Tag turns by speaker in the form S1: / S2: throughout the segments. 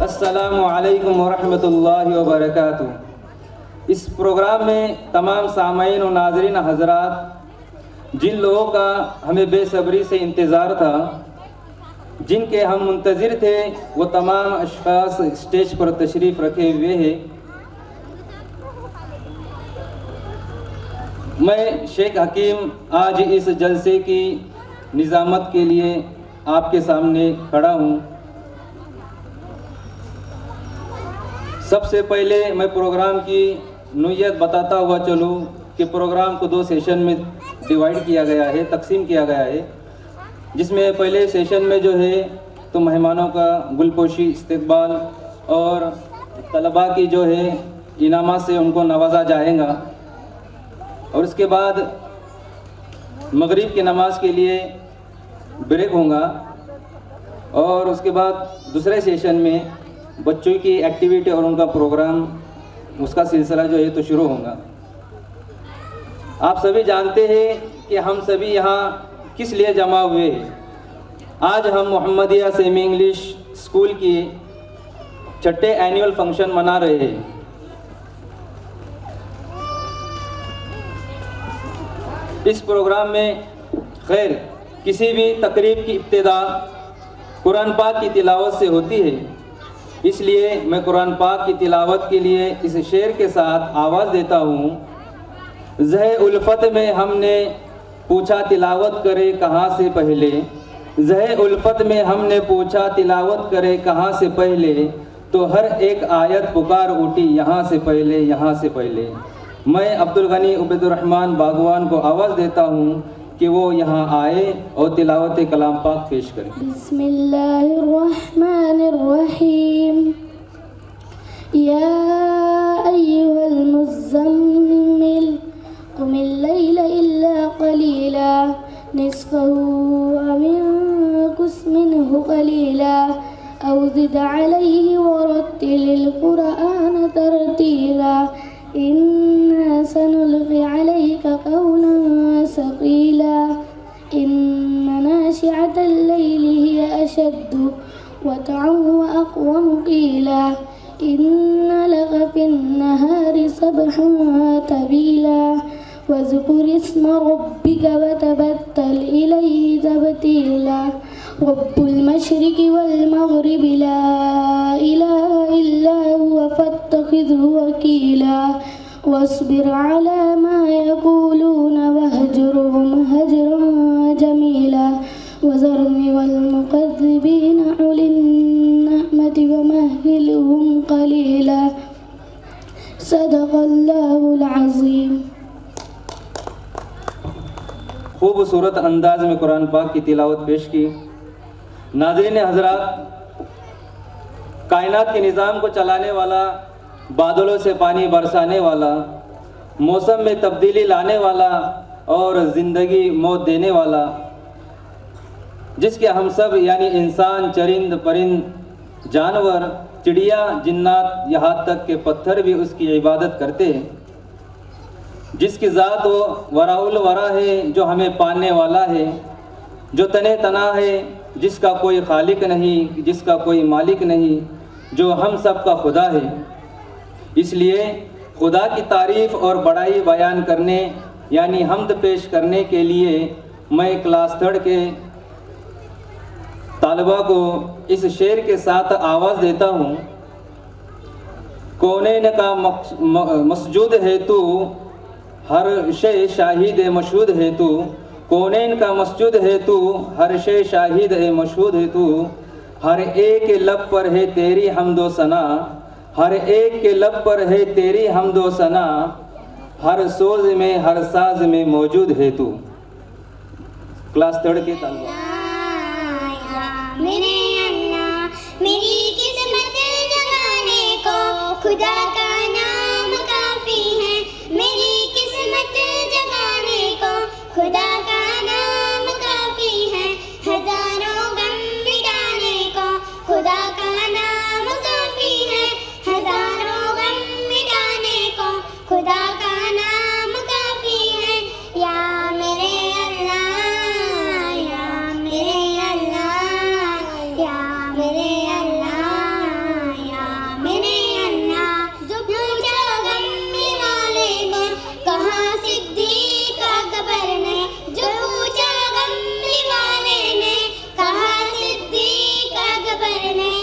S1: अस्सलामुअलैकुम वरहमतुल्लाहि वबरकातुहू। इस प्रोग्राम में तमाम सामाईन और नाज़रीन हज़रात, जिन लोगों का हमें बेसब्री से इंतज़ार था, जिनके हम मुंतज़िर थे, वो तमाम अशख़ास स्टेज पर तशरीफ़ रखे हुए हैं। मैं शेख हकीम आज इस जलसे की निज़ामत के लिए आपके सामने खड़ा हूँ। सबसे पहले मैं प्रोग्राम की नोयत बताता हुआ चलूँ कि प्रोग्राम को 2 सेशन में डिवाइड किया गया है, तकसीम किया गया है, जिसमें पहले सेशन में जो है तो मेहमानों का गुलपोशी इस्तकबाल और तलबा की जो है इनामात से उनको नवाजा जाएगा, और उसके बाद मगरिब की नमाज के लिए ब्रेक होगा, और उसके बाद दूसरे सेशन में बच्चों की एक्टिविटी और उनका प्रोग्राम, उसका सिलसिला जो है तो शुरू होगा। आप सभी जानते हैं कि हम सभी यहाँ किस लिए जमा हुए हैं। आज हम मोहम्मदिया सेमी इंग्लिश स्कूल की 6ठे एनुअल फंक्शन मना रहे हैं। इस प्रोग्राम में खैर किसी भी तकरीब की इब्तिदा कुरान पाक की तिलावत से होती है, इसलिए मैं कुरान पाक की तिलावत के लिए इस शेर के साथ आवाज़ देता हूँ। ज़हे उल्फत में हमने पूछा तिलावत करे कहाँ से पहले, ज़हे उल्फत में हमने पूछा तिलावत करे कहाँ से पहले, तो हर एक आयत पुकार उठी यहाँ से पहले, यहाँ से पहले। मैं अब्दुल गनी उबैदुर्रहमान बागवान को आवाज़ देता हूँ कि वो यहाँ आए और तिलावत कलाम पाक पेश करें। बिस्मिल्लाहिर्रहमानिर्रहीम। या अय्युहल मुज़्ज़म्मिल क़ुमिल लैला इल्ला क़लीला निस्फ़हु अव इंक़ुस मिन्हु क़लीला अव ज़िद अलैहि वरत्तिलिल क़ुरआन तरतीला इन्ना सनुल्क़ि अलैका क़ौलन सक़ीला इन्ना नाशिअतल लैलि हिय अशद्दु वतअन व अक़वमु क़ीला
S2: इन्न लग फिन्नहारि सबहा तवीला वज़कुर इस्म रब्बिका वतबत्तल इलैहि तबतीला रब्बुल मशरिक़ि वल मग़रिबि ला इलाहा इल्ला हुवा फत्तख़िज़हु वकीला वस्बिर अला मा यक़ूलून वहजुरहुम हजरन जमीला वज़रनी वल मुकज़्ज़िबीन उलिन निअमति वमहहिलहुम क़लीला सदक़ल्लाहुल अज़ीम।
S1: खूबसूरत अंदाज में कुरान पाक की तिलावत पेश की। नाज़रीन हज़रात, कायनात के निज़ाम को चलाने वाला, बादलों से पानी बरसाने वाला, मौसम में तब्दीली लाने वाला और ज़िंदगी मौत देने वाला, जिसके हम सब यानी इंसान, चरिंद, परिंद, जानवर, चिड़िया, जिन्नात, यहाँ तक के पत्थर भी उसकी इबादत करते हैं, जिसकी ज़ात वो वराउल वरा है, जो हमें पालने वाला है, जो तने तना है, जिसका कोई खालिक नहीं, जिसका कोई मालिक नहीं, जो हम सब का खुदा है। इसलिए खुदा की तारीफ़ और बड़ाई बयान करने यानी हम्द पेश करने के लिए मैं क्लास 3 के तालबा को इस शेर के साथ आवाज़ देता हूँ। कौनैन का मसजूद है तू, हर शे शाहिद मशहूद है तू। कौनैन का मसजूद है तू, हर शे शाहिद मशहूद है तू। हर एक के लब पर है तेरी हम्दो सना, हर एक के लब पर है तेरी हम्दो सना। हर सोज में हर साज में मौजूद है तू। क्लास 3 के तालबा।
S3: मेरे अल्लाह मेरी किस्मत जगाने को खुदा का नाम काफी है। मेरी किस्मत जगाने को खुदा का नाम काफी है। हजारों गम मिटाने को खुदा का नाम काफी है। हजारों गम मिटाने को खुदा का नाम काफी है। या मेरे अल्लाह, या मेरे अल्लाह, या मेरे अल्लाह, या मेरे अल्लाह। जो पूछा गम वाले को कहा सिद्दीक़ अकबर ने, जो पूछा गम वाले ने कहा सिद्दीक़ अकबर ने।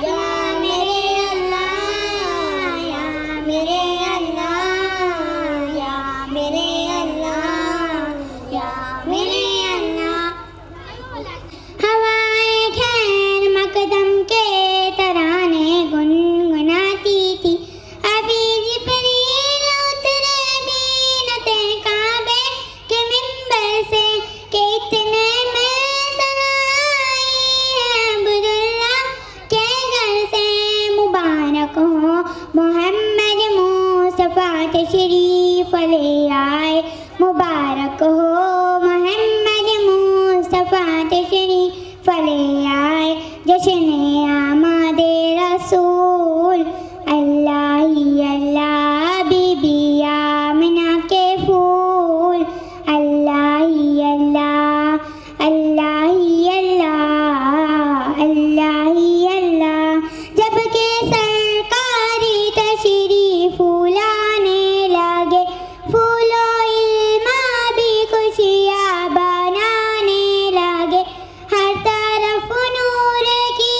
S3: या मेरे अल्लाह, या मेरे अल्लाह, या मेरे अल्लाह, या मेरे अल्लाह। हवाएं खैर मकदम के तराने गुनगुनाती थी। अभी जिब्रील उतरे बीनते काबे के मिंबर से कि इतने में सनाई है अब्दुल्लाह के घर से। मुबारक हो मोहम्मद मुस्तफ़ा तशरीफ ले आए। मुबारक हो मोहम्मद मुस्तफ़ा तशरीफ ले आए। जश्न आमदे रसूल अल्लाह ही अल्लाह, बीबी आमिना के फूल अल्लाह ही अल्लाह, अल्लाह ही अल्लाह, अल्लाह ही अल्लाह। जबकि सरकारी तशरीफ लाने लगे, फूलों इल्मा भी खुशियाँ बनाने लगे। हर तरफ नूर की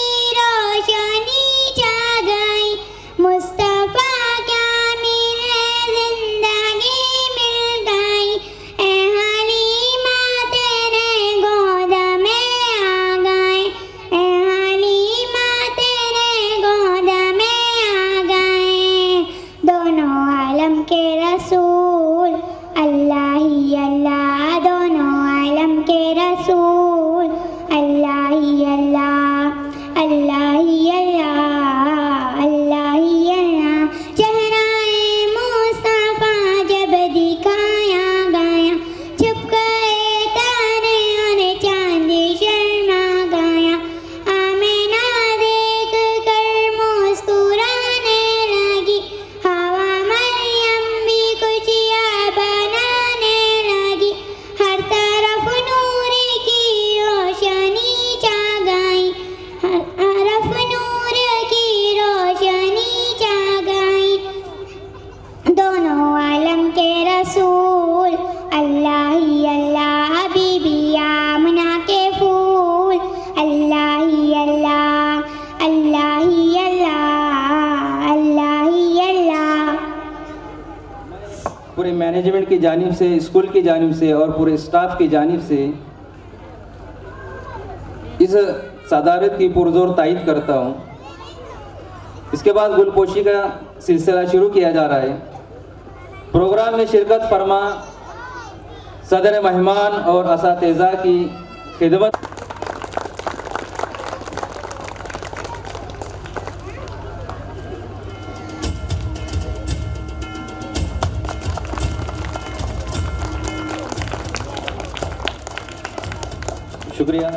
S3: रसूल, अल्लाह ही अल्लाह हबीबी आमना के फूल, अल्लाह ही अल्लाह, अल्लाह ही अल्लाह, अल्लाह ही अल्लाह।
S1: पूरे मैनेजमेंट की जानिब से, स्कूल की जानिब से और पूरे स्टाफ की जानिब से इस सदारत की पुरजोर तायीद करता हूँ। इसके बाद गुलपोशी का सिलसिला शुरू किया जा रहा है। प्रोग्राम में शिरकत फरमा सदर मेहमान और असातिज़ा की खिदमत। शुक्रिया।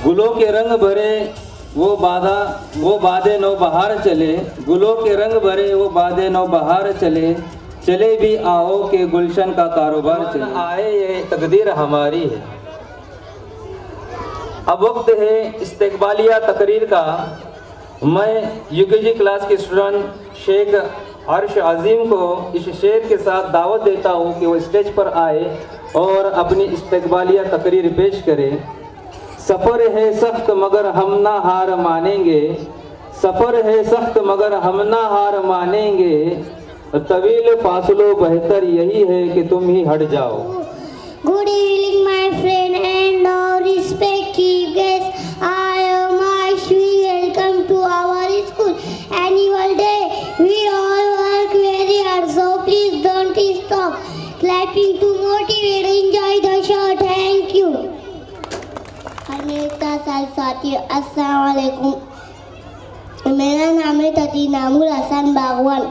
S1: गुलों के रंग भरे वो बादे नौ बहार चले, गुलों के रंग भरे वो बादे नौ बहार चले, चले भी आओ के गुलशन का कारोबार चले। आए ये तकदीर हमारी है। अब वक्त है इस्तकबालिया तकरीर का। मैं यूकेजी क्लास के स्टूडेंट शेख अर्श अजीम को इस शेर के साथ दावत देता हूँ कि वो स्टेज पर आए और अपनी इस्तकबालिया तकरीर पेश करे। सफ़र है सख्त मगर हम ना हार मानेंगे, सफ़र है सख्त मगर हम ना हार मानेंगे, तवील फासलों बेहतर यही है कि तुम ही हट जाओ।
S3: Good evening, my friend, and all respected guests. I am Ashwi. Welcome to our school annual day. We all work very hard, so please don't stop clapping to motivate. Enjoy the show. Thank you. साथियों, अस्सलाम वालेकुम। मेरा नाम है तती नामुल हसन बागवान।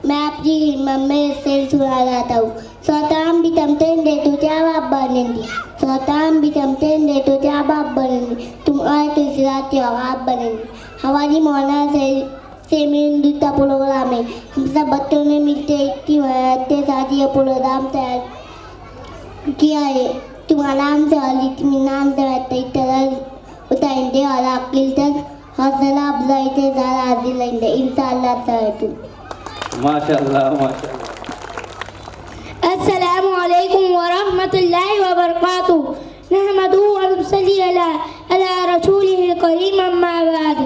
S3: मैं आपकी खिदमत में शेर सुना रहा हूँ। सोताम भी तमतेन दे तो क्या बाप बनेंगे, सोताम भी तमतेन दे तो क्या बाप बनेंगे, तुम आए तो सिराते आप बनेंगे। हमारी मौलाना से मिलता प्रोग्राम है। हम सब बच्चों ने मिलते इतनी मेहनत के साथ ये प्रोग्राम तैयार किया है। तुम्हारा नाम से और इत्मीनान से रहते इस तरह उतारेंगे और अकील तक हौसला अफजाई से ज़्यादा हाजिर लेंगे इंशाअल्लाह ताला।
S1: माशाअल्लाह माशाअल्लाह।
S2: अस्सलामु अलैकुम व रहमतुल्लाहि व बरकातुहू। नहमदुहु व नुसल्ली अला रसूलिहिल करीम, अम्मा बाद।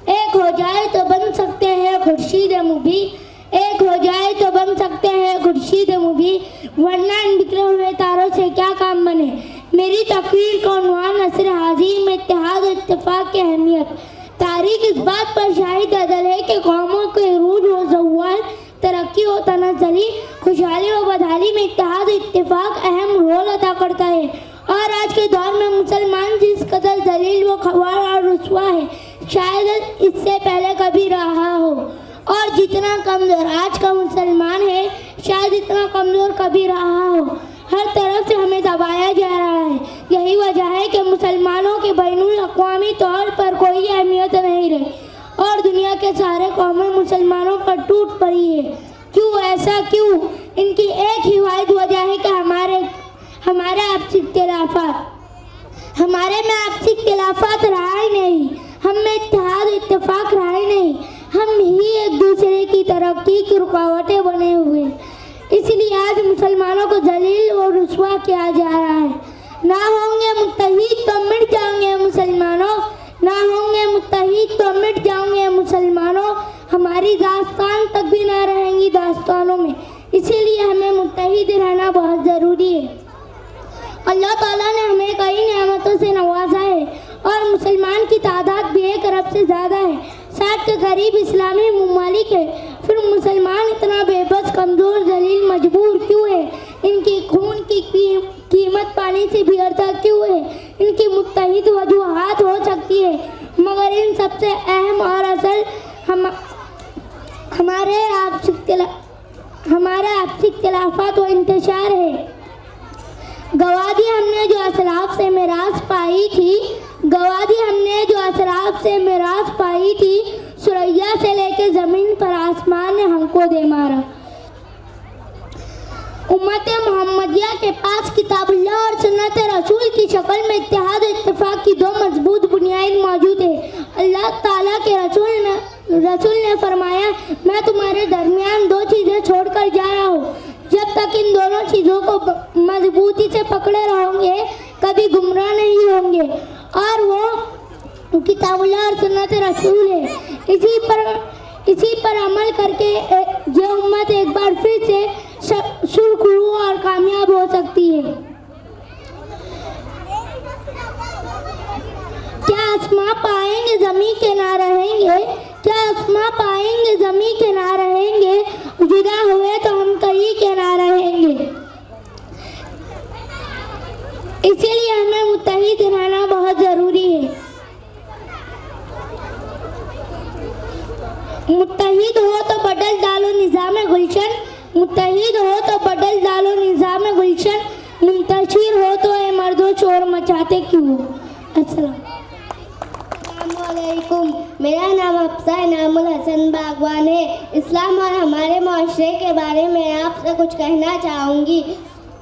S2: एक हो जाए तो बन सकते हैं खुर्शीद मुबी, एक हो जाए तो बन सकते हैं खुर्शीद मुबी, वरना इन बिखरे हुए तारों से क्या काम बने। मेरी तकरीर का उन्वान नस्र हाज़िर में इत्तेहाद और इत्तेफाक की अहमियत। तारीख इस बात पर शाहिद अदल है कि कौमों के रूज व ज़वाल, तरक्की व तनज़्ज़ुली, खुशहाली व बदहाली में इत्तेहाद और इत्तेफाक अहम रोल अदा करता है। और आज के दौर में मुसलमान जिस कदर ज़लील व ख्वार और रुस्वा है, शायद इससे पहले कभी रहा हो। और जितना कमज़ोर आज का मुसलमान है, शायद इतना कमज़ोर कभी रहा हो। हर तरफ से हमें दबाया जा रहा है। यही वजह है कि मुसलमानों के बैनुल अक़वामी तौर पर कोई अहमियत नहीं रही और दुनिया के सारे कौमें मुसलमानों पर टूट पड़ी है। क्यों, ऐसा क्यों? इनकी एक ही वाहिद वजह है कि हमारे आपसी इख्तिलाफ़ात, हमारे में आपसी इख्तिलाफ़ात रहा ही नहीं, हम में इत्तेहाद इत्तेफाक रहा ही नहीं। हम ही एक दूसरे की तरक्की की रुकावटें बने हुए। इसलिए आज मुसलमानों को जलील और रुस्वा किया जा रहा है। ना होंगे मुत्तहिद तो मिट जाएंगे मुसलमानों, ना होंगे मुत्तहिद तो मिट जाएंगे मुसलमानों, हमारी दास्तान तक भी ना रहेंगी दास्तानों में। इसीलिए हमें मुत्तहिद रहना बहुत ज़रूरी है। अल्लाह ताला ने हमें कई नेमतों से नवाजा है और मुसलमान की तादाद भी 1 अरब से ज़्यादा है। 60 के करीब इस्लामी ममालिक है। फिर मुसलमान इतना बेबस, कमज़ोर, जलील, मजबूर क्यों है? इनकी खून की कीमत पानी से बिगड़ता क्यों है? इनकी मुत्तहिद वजूहात हो सकती है, मगर इन सबसे अहम और असल हमारे आपसी इख्तिलाफ़ात व इंतशार है। गवा दी हमने जो असराफ से मिराज पाई थी, गवा दी हमने जो असराफ से मिराज पाई थी, सुरैया से लेके ज़मीन पर आसमान ने हमको दे मारा। उम्मत मोहम्मदिया के पास किताबुल्लाह और सुन्नत रसूल की शक्ल में इत्तेहाद और इत्तेफाक की दो मजबूत बुनियाद मौजूद है। अल्लाह ताला के रसूल ने फरमाया, मैं तुम्हारे दरमियान दो चीज़ें छोड़कर जा रहा हूँ, जब तक इन दोनों चीज़ों को मजबूती से पकड़े रहोगे कभी गुमराह नहीं होंगे, और वो किताबुल्लाह और सुन्नत रसूल है। इसी पर अमल करके ये उम्मत एक बार फिर से सुरखरू और कामयाब हो सकती है। क्या आसमां पाएंगे ज़मीं के ना रहेंगे, क्या आसमां पाएंगे ज़मीं के ना रहेंगे, जुदा हुए तो हम कहीं के ना रहेंगे। इसीलिए हमें मुत्तहिद रहना बहुत ज़रूरी है। मुत्तहिद हो तो बदल डालो निज़ाम गुलशन, मुत्तहिद हो तो बदल डालो निज़ाम गुलशन, मुंतशिर हो तो ए मर्दो शोर मचाते क्यों। अस्सलाम
S3: वालेकुम। मेरा नाम अफसा इनामुल हसन बागवान है। इस्लाम और हमारे माशरे के बारे में आपसे कुछ कहना चाहूँगी।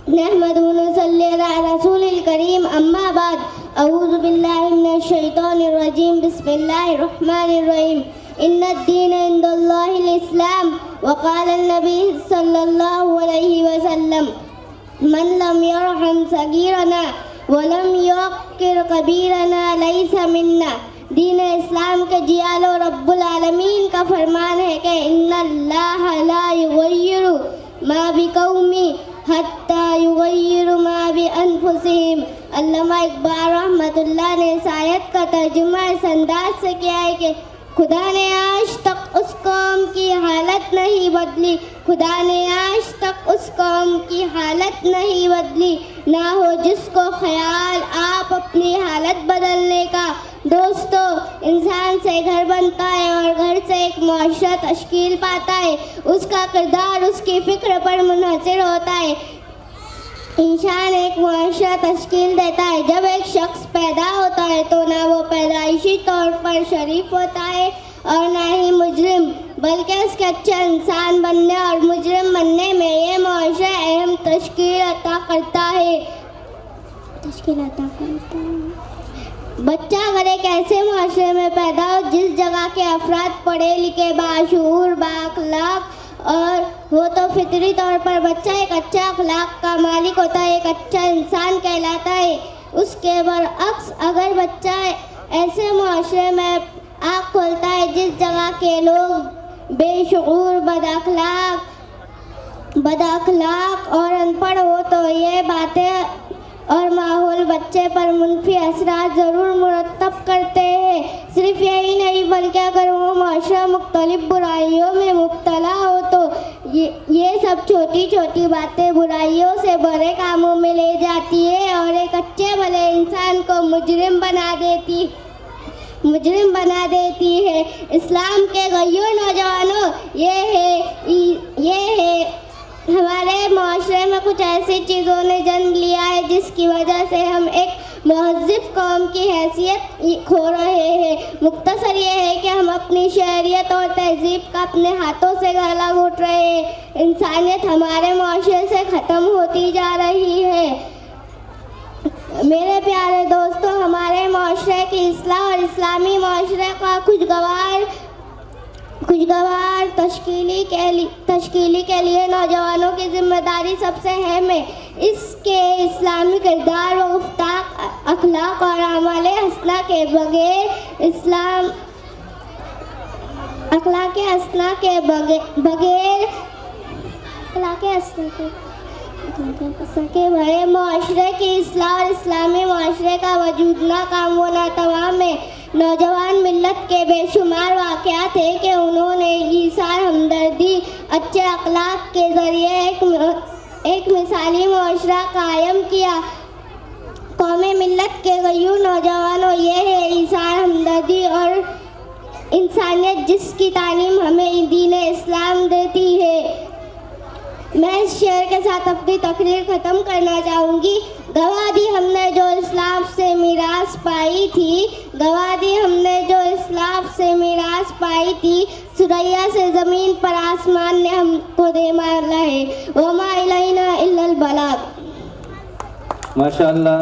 S3: नहमदुहु व नसल्ली अला रसूलिल करीम, अम्मा बाद, अऊज़ु बिल्लाहि मिनश शैतानिर रजीम, बिस्मिल्लाहिर रहमानिर रहीम। इन्नद्दीन इंदल्लाहिल इस्लाम व क़ाला नबी सल्लल्लाहु अलैहि वसल्लम, मन लम यरहम सगीरना व लम युक़्क़िर कबीरना लैसा मिन्ना। दीन इस्लाम के जियालो रब्बुल आलमीन का फरमान है कि इन्नल्लाह ला युग़य्यिरु मा बिक़ौमी हत्ता युग़य्यिरु मा बिअन्फुसिहिम। अल्लामा इक़बाल रहमतुल्लाह ने इस आयत का तर्जुमा इस अंदाज से किया है कि खुदा ने आज तक उस कौम की हालत नहीं बदली, खुदा ने आज तक उस कौम की हालत नहीं बदली, ना हो जिसको ख्याल आप अपनी हालत बदलने का। दोस्तों, इंसान से घर बनता है और घर से एक मुआशरा तश्कील पाता है। उसका किरदार उसकी फ़िक्र पर मुनहसर होता है। इंसान एक मुआशरा तश्कील देता है। जब एक शख्स पैदा होता है तो ना वो पैदाइशी तौर पर शरीफ होता है और ना ही मुजरिम, बल्कि उसके अच्छा इंसान बनने और मुजरिम बनने में ये मुआशरा अहम तश्कील अता करता है। बच्चा अगर एक ऐसे मुआशरे में पैदा हो जिस जगह के अफराद पढ़े लिखे, बाशऊर, बाअखलाक और वो तो फितरी तौर पर बच्चा एक अच्छा अखलाक का मालिक होता है, एक अच्छा इंसान कहलाता है। उसके बरअक्स अगर बच्चा ऐसे मुआशरे में आँख खोलता है जिस जगह के लोग बेशऊर, बदअखलाक और अनपढ़ हो, तो ये बातें और माहौल बच्चे पर मुनफी असरात ज़रूर मुरतब करते हैं। सिर्फ यही नहीं बल्कि अगर वो माशरा मुख्तलिफ बुराइयों में मुब्तला हो तो ये सब छोटी छोटी बातें बुराइयों से बड़े कामों में ले जाती है और एक अच्छे भले इंसान को मुजरिम बना देती है। इस्लाम के गय्यो नौजवानों, ये है हमारे माशरे में कुछ ऐसी चीज़ों ने जन्म लिया है जिसकी वजह से हम एक महज़िब कौम की हैसियत खो रहे हैं। मुख्तसर ये है कि हम अपनी शहरियत और तहजीब का अपने हाथों से गला घोट रहे हैं। इंसानियत हमारे माशरे से ख़त्म होती जा रही है। मेरे प्यारे दोस्तों, हमारे माशरे की इस्लाह और इस्लामी माशरे का खुशगवार तश्कीली के लिए नौजवानों की जिम्मेदारी सबसे अहम है। इसके इस्लामी किरदार व गुफ्तार, अखलाक और अमाल हसना के बगैर के भरे माशरे की इस्लाह और इस्लामी माशरे का वजूद नाकाम व नातमाम है। नौजवान मिल्लत के बेशुमार वाक़यात है कि उन्होंने ईसार हमदर्दी, अच्छे अखलाक के ज़रिए एक मिसाली मुआशरा कायम किया। कौमे मिल्लत के गय्यूर नौजवानों, ये है ईसार हमदर्दी और इंसानियत जिसकी तालीम हमें दीन इस्लाम देती है। मैं इस शेर के साथ अपनी तकरीर ख़त्म करना चाहूँगी। गवा दी हमने जो इस्लाम से मीरास पाई थी, गवा दी हमने जो इस्लाम से मीरास पाई थी, सुरैया से ज़मीन पर आसमान ने हमको दे मारा है, वमा इलैना इल्लल बलाग।
S1: माशाअल्लाह।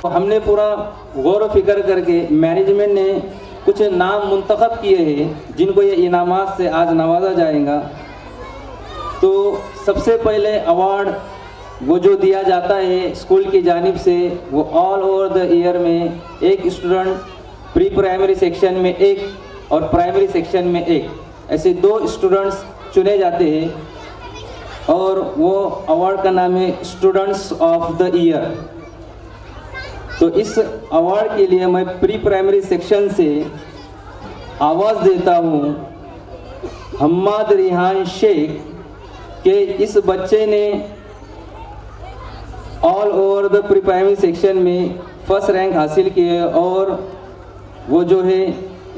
S1: हमने पूरा गौर फिक्र करके मैनेजमेंट ने कुछ नाम मुंतखब किए हैं जिनको ये इनामात से आज नवाजा जाएगा। तो सबसे पहले अवार्ड वो जो दिया जाता है स्कूल की जानिब से, वो ऑल ओवर द ईयर में एक स्टूडेंट प्री प्राइमरी सेक्शन में एक और प्राइमरी सेक्शन में एक, ऐसे 2 स्टूडेंट्स चुने जाते हैं और वो अवार्ड का नाम है स्टूडेंट्स ऑफ द ईयर। तो इस अवार्ड के लिए मैं प्री प्राइमरी सेक्शन से आवाज़ देता हूँ हम्माद रिहान शेख के इस बच्चे ने all over the pre primary section में फर्स्ट रैंक हासिल किया है और वो जो है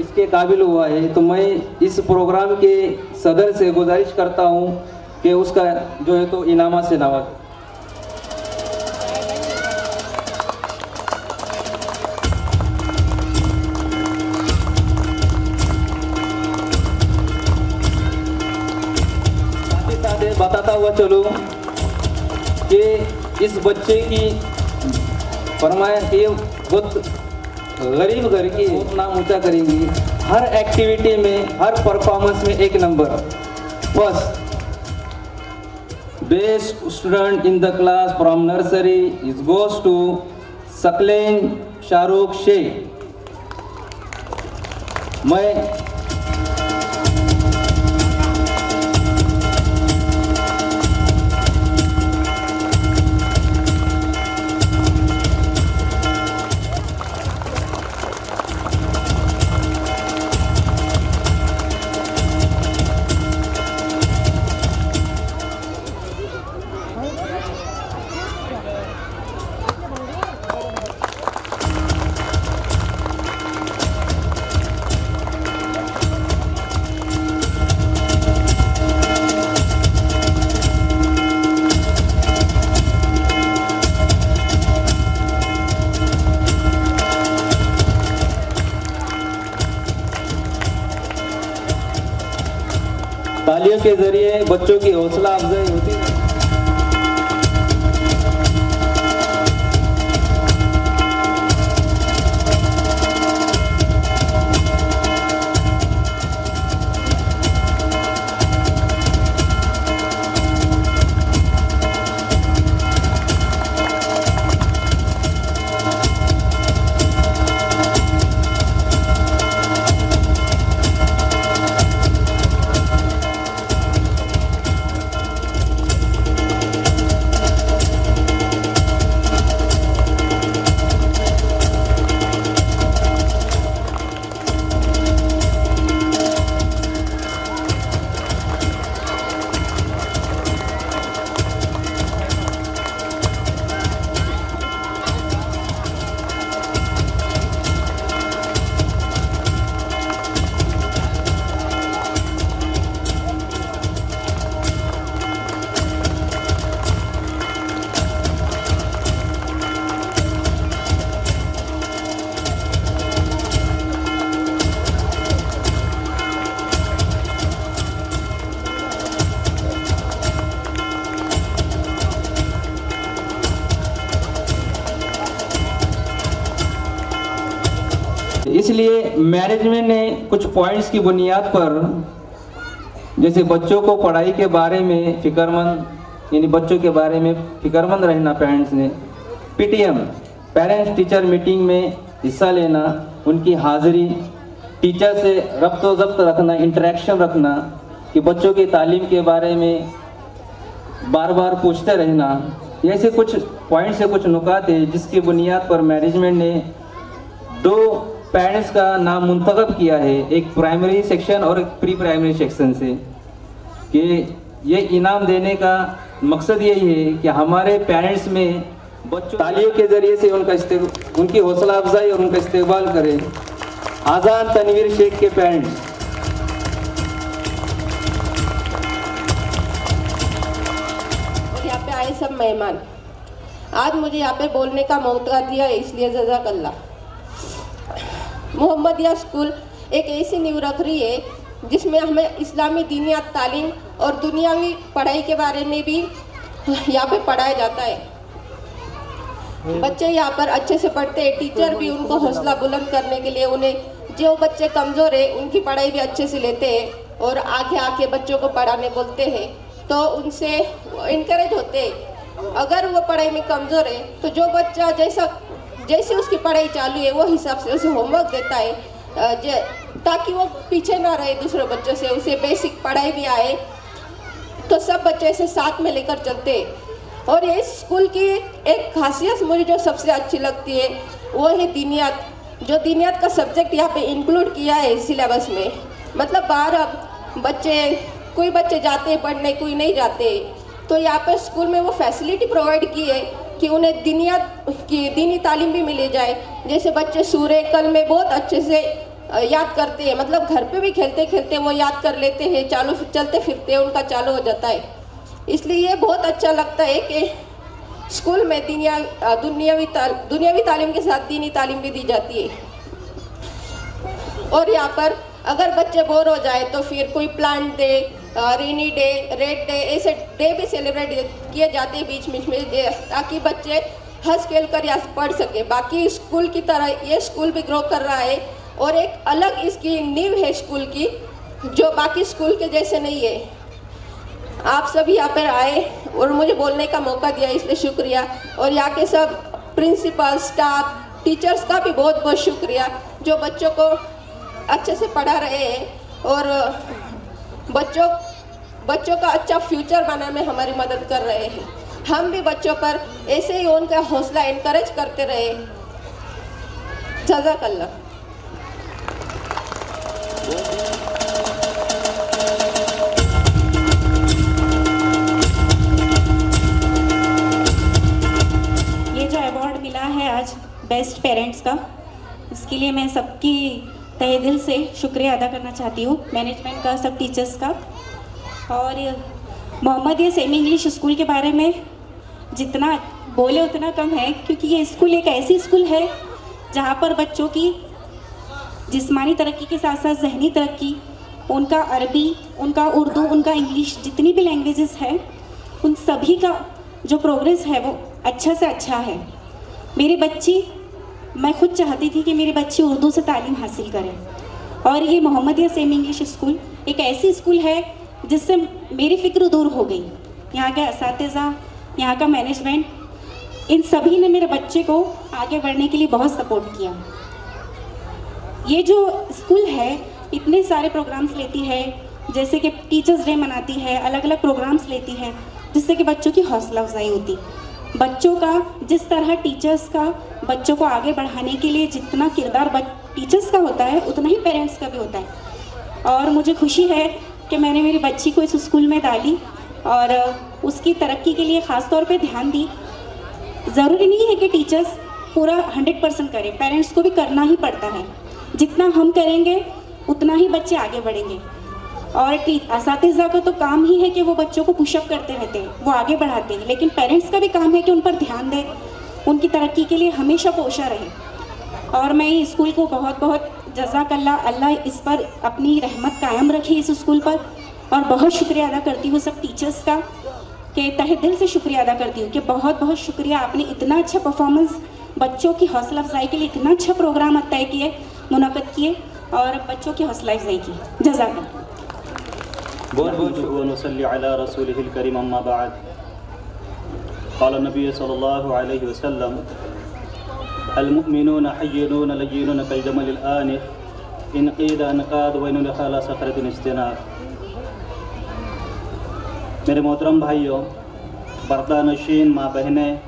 S1: इसके काबिल हुआ है। तो मैं इस प्रोग्राम के सदर से गुजारिश करता हूँ कि उसका जो है तो इनामा से नवाज। बताता हुआ चलो कि इस बच्चे की फरमाइश ये बहुत गरीब घर की नाम ऊंचा करेंगी, हर एक्टिविटी में हर परफॉर्मेंस में 1 number, first best student in the class from nursery is goes to Saqlain Shahrukh Sheikh. मैं तालियों के जरिए बच्चों की हौसला अफजाई होती है। इसलिए मैनेजमेंट ने कुछ पॉइंट्स की बुनियाद पर, जैसे बच्चों को पढ़ाई के बारे में फिक्रमंद, यानी बच्चों के बारे में फिक्रमंद रहना, पेरेंट्स ने पीटीएम पेरेंट्स टीचर मीटिंग में हिस्सा लेना, उनकी हाजिरी, टीचर से रब्त व ज़ब्त रखना, इंटरेक्शन रखना, कि बच्चों की तालीम के बारे में बार बार पूछते रहना, ऐसे कुछ पॉइंट से कुछ नुकात है जिसकी बुनियाद पर मैनेजमेंट ने 2 पेरेंट्स का नाम मुंतखब किया है, एक प्राइमरी सेक्शन और एक प्री प्राइमरी सेक्शन से, कि ये इनाम देने का मकसद यही है कि हमारे पेरेंट्स में बच्चों तालियों के ज़रिए से उनकी हौसला अफजाई और उनका इस्तेमाल करें। आज़ाद तनवीर शेख के पेरेंट्स,
S4: यहाँ पे आए सब मेहमान, आज मुझे यहाँ पे बोलने का मौका दिया, इसलिए जज़ाकल्लाह। मोहम्मदिया स्कूल एक ऐसी नींव रख रही है जिसमें हमें इस्लामी दीनियात तालीम और दुनियावी पढ़ाई के बारे में भी यहाँ पे पढ़ाया जाता है। बच्चे यहाँ पर अच्छे से पढ़ते हैं, टीचर भी उनको हौसला बुलंद करने के लिए उन्हें, जो बच्चे कमज़ोर है उनकी पढ़ाई भी अच्छे से लेते हैं और आगे आके बच्चों को पढ़ाने बोलते हैं, तो उनसे इनकरेज होते हैं। अगर वो पढ़ाई में कमज़ोर है तो जो बच्चा जैसे उसकी पढ़ाई चालू है वो हिसाब से उसे होमवर्क देता है, ताकि वो पीछे ना रहे दूसरे बच्चों से, उसे बेसिक पढ़ाई भी आए। तो सब बच्चे ऐसे साथ में लेकर चलते हैं। और ये स्कूल की एक खासियत मुझे जो सबसे अच्छी लगती है वो है दीनियात। जो दीनियात का सब्जेक्ट यहाँ पे इंक्लूड किया है सिलेबस में, मतलब बाहर अब कोई बच्चे जाते हैं पढ़ने, कोई नहीं जाते, तो यहाँ पे स्कूल में वो फैसिलिटी प्रोवाइड की है कि उन्हें दीनियात की दीनी तालीम भी मिली जाए। जैसे बच्चे सूरे कलमे बहुत अच्छे से याद करते हैं, मतलब घर पे भी खेलते खेलते वो याद कर लेते हैं, चलते फिरते उनका चालू हो जाता है। इसलिए ये बहुत अच्छा लगता है कि स्कूल में दुनियावी तालीम के साथ दीनी तालीम भी दी जाती है। और यहाँ पर अगर बच्चे बोर हो जाए तो फिर कोई plant day, rainy day, red day, ऐसे डे भी सेलिब्रेट किए जाते हैं बीच बीच में, ताकि बच्चे हंस खेल कर यहाँ पढ़ सके। बाकी स्कूल की तरह ये स्कूल भी ग्रो कर रहा है और एक अलग इसकी नींव है स्कूल की, जो बाकी स्कूल के जैसे नहीं है। आप सभी यहाँ पर आए और मुझे बोलने का मौका दिया, इसलिए शुक्रिया। और यहाँ के सब प्रिंसिपल, स्टाफ, टीचर्स का भी बहुत बहुत शुक्रिया, जो बच्चों को अच्छे से पढ़ा रहे हैं और बच्चों का अच्छा फ्यूचर बनाने में हमारी मदद कर रहे हैं। हम भी बच्चों पर ऐसे ही उनका हौसला इनकरेज करते रहे। जज़ाकल्लाह।
S5: ये जो अवार्ड मिला है आज बेस्ट पेरेंट्स का, इसके लिए मैं सबकी तहे दिल से शुक्रिया अदा करना चाहती हूँ, मैनेजमेंट का, सब टीचर्स का। और मोहम्मदिया सेमी इंग्लिश स्कूल के बारे में जितना बोले उतना कम है, क्योंकि ये स्कूल एक ऐसी स्कूल है जहाँ पर बच्चों की जिस्मानी तरक्की के साथ साथ जहनी तरक्की, उनका अरबी, उनका उर्दू, उनका इंग्लिश, जितनी भी लैंग्वेजेस है उन सभी का जो प्रोग्रेस है वो अच्छा से अच्छा है। मेरी बच्ची, मैं खुद चाहती थी कि मेरी बच्ची उर्दू से तालीम हासिल करे, और ये मोहम्मदिया सेमी इंग्लिश स्कूल एक ऐसी स्कूल है जिससे मेरी फ़िक्र दूर हो गई। यहाँ के असातिज़ा, यहाँ का मैनेजमेंट, इन सभी ने मेरे बच्चे को आगे बढ़ने के लिए बहुत सपोर्ट किया। ये जो स्कूल है इतने सारे प्रोग्राम्स लेती है, जैसे कि टीचर्स डे मनाती है, अलग अलग प्रोग्राम्स लेती है, जिससे कि बच्चों की हौसला अफजाई होती। बच्चों का जिस तरह टीचर्स का बच्चों को आगे बढ़ाने के लिए जितना किरदार टीचर्स का होता है, उतना ही पेरेंट्स का भी होता है। और मुझे खुशी है कि मैंने मेरी बच्ची को इस स्कूल में डाली और उसकी तरक्की के लिए ख़ास तौर पे ध्यान दी। ज़रूरी नहीं है कि टीचर्स पूरा 100% करें, पेरेंट्स को भी करना ही पड़ता है। जितना हम करेंगे उतना ही बच्चे आगे बढ़ेंगे। और असातिज़ा का तो काम ही है कि वो बच्चों को पुशअप करते रहते हैं, वो आगे बढ़ाते हैं, लेकिन पेरेंट्स का भी काम है कि उन पर ध्यान दें, उनकी तरक्की के लिए हमेशा पोषा रहे। और मैं इस स्कूल को बहुत बहुत जज़ाकल्लाह, अल्लाह इस पर अपनी रहमत कायम रखे इस स्कूल पर। और बहुत शुक्रिया अदा करती हूँ सब टीचर्स का, कि तहे दिल से शुक्रिया अदा करती हूँ कि बहुत बहुत शुक्रिया, आपने इतना अच्छा परफॉर्मेंस, बच्चों की हौसला अफजाई के लिए इतना अच्छा प्रोग्राम तय किए, मुनक़्क़द किए और बच्चों की हौसला अफजाई की। जज़ाकल्लाह।
S6: बहुत बहुत शुक्रिया अला रसूलिहिल करीम, अम्मा बाद। क़ाल नबी सल्लल्लाहु अलैहि वसल्लम, अल मुमिनून हय्यनून लय्यनून कल जमलिल आनिफ इन क़ीद अनक़ाद व इन ख़ला सख़रतिन इज्तिनाब। मेरे मोहतरम भाइयों, पर्दा नशीन माँ बहनें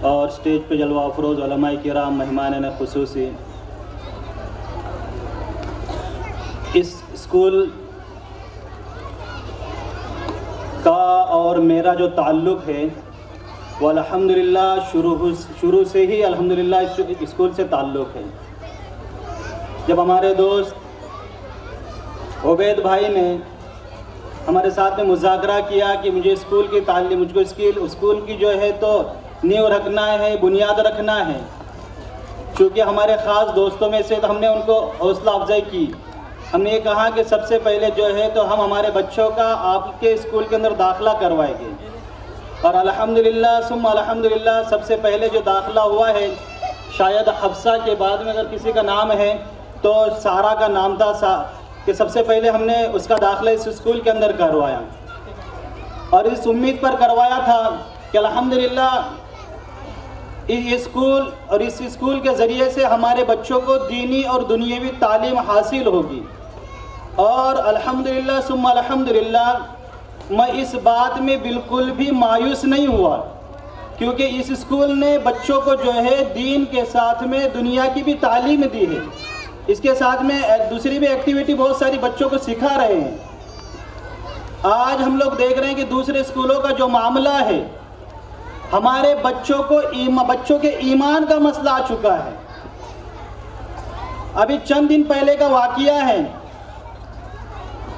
S6: और स्टेज पे जलवा अफरोज़ उलमाए किराम, मेहमान खुसूसी, इस स्कूल का और मेरा जो ताल्लुक़ है वो अल्हम्दुलिल्लाह शुरू से ही अल्हम्दुलिल्लाह इस स्कूल से ताल्लुक़ है। जब हमारे दोस्त उबैद भाई ने हमारे साथ में मुज़ाकरा किया कि मुझे स्कूल की तालीम, मुझको स्कूल की जो है तो नींव रखना है, बुनियाद रखना है। चूँकि हमारे ख़ास दोस्तों में से तो हमने उनको हौसला अफजाई की। हमने ये कहा कि सबसे पहले जो है तो हम हमारे बच्चों का आपके स्कूल के अंदर दाखिला करवाएंगे। और अल्हम्दुलिल्लाह सुम्मा अल्हम्दुलिल्लाह सबसे पहले जो दाखिला हुआ है, शायद हफ्सा के बाद में अगर किसी का नाम है तो सारा का नाम था कि सबसे पहले हमने उसका दाखिला इस स्कूल के अंदर करवाया। और इस उम्मीद पर करवाया था कि अल्हम्दुलिल्लाह ये स्कूल और इस स्कूल के ज़रिए से हमारे बच्चों को दीनी और दुनियावी तालीम हासिल होगी। और अल्हम्दुलिल्लाह सुम्मा अल्हम्दुलिल्लाह मैं इस बात में बिल्कुल भी मायूस नहीं हुआ, क्योंकि इस स्कूल ने बच्चों को जो है दीन के साथ में दुनिया की भी तालीम दी है। इसके साथ में दूसरी भी एक्टिविटी बहुत सारी बच्चों को सिखा रहे हैं। आज हम लोग देख रहे हैं कि दूसरे स्कूलों का जो मामला है, हमारे बच्चों के ईमान का मसला आ चुका है। अभी चंद दिन पहले का वाक़िया है,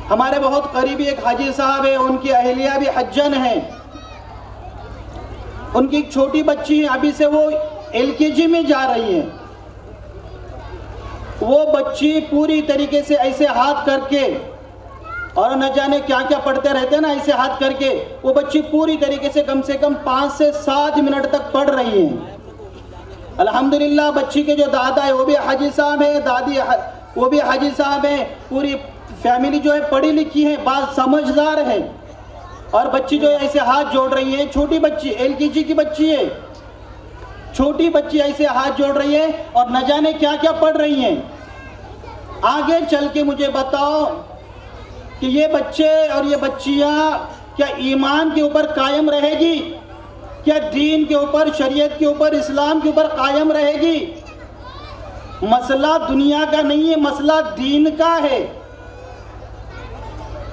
S6: हमारे बहुत करीबी एक हाजी साहब है, उनकी अहलिया भी हज्जन है। उनकी एक छोटी बच्ची है, अभी से वो LKG में जा रही है। वो बच्ची पूरी तरीके से ऐसे हाथ करके, और न जाने क्या क्या पढ़ते रहते हैं ना, ऐसे हाथ करके वो बच्ची पूरी तरीके से कम 5 से 7 मिनट तक पढ़ रही है। अल्हम्दुलिल्लाह बच्ची के जो दादा है वो भी हाजी साहब है, दादी वो भी हाजी साहब है। पूरी फैमिली जो है पढ़ी लिखी है, बात समझदार है। और बच्ची जो है ऐसे हाथ जोड़ रही है, छोटी बच्ची LKG की बच्ची है, छोटी बच्ची ऐसे हाथ जोड़ रही है और न जाने क्या क्या पढ़ रही है। आगे चल के मुझे बताओ कि ये बच्चे और ये बच्चियां क्या ईमान के ऊपर कायम रहेगी? क्या दीन के ऊपर, शरीयत के ऊपर, इस्लाम के ऊपर कायम रहेगी? मसला दुनिया का नहीं है, मसला दीन का है।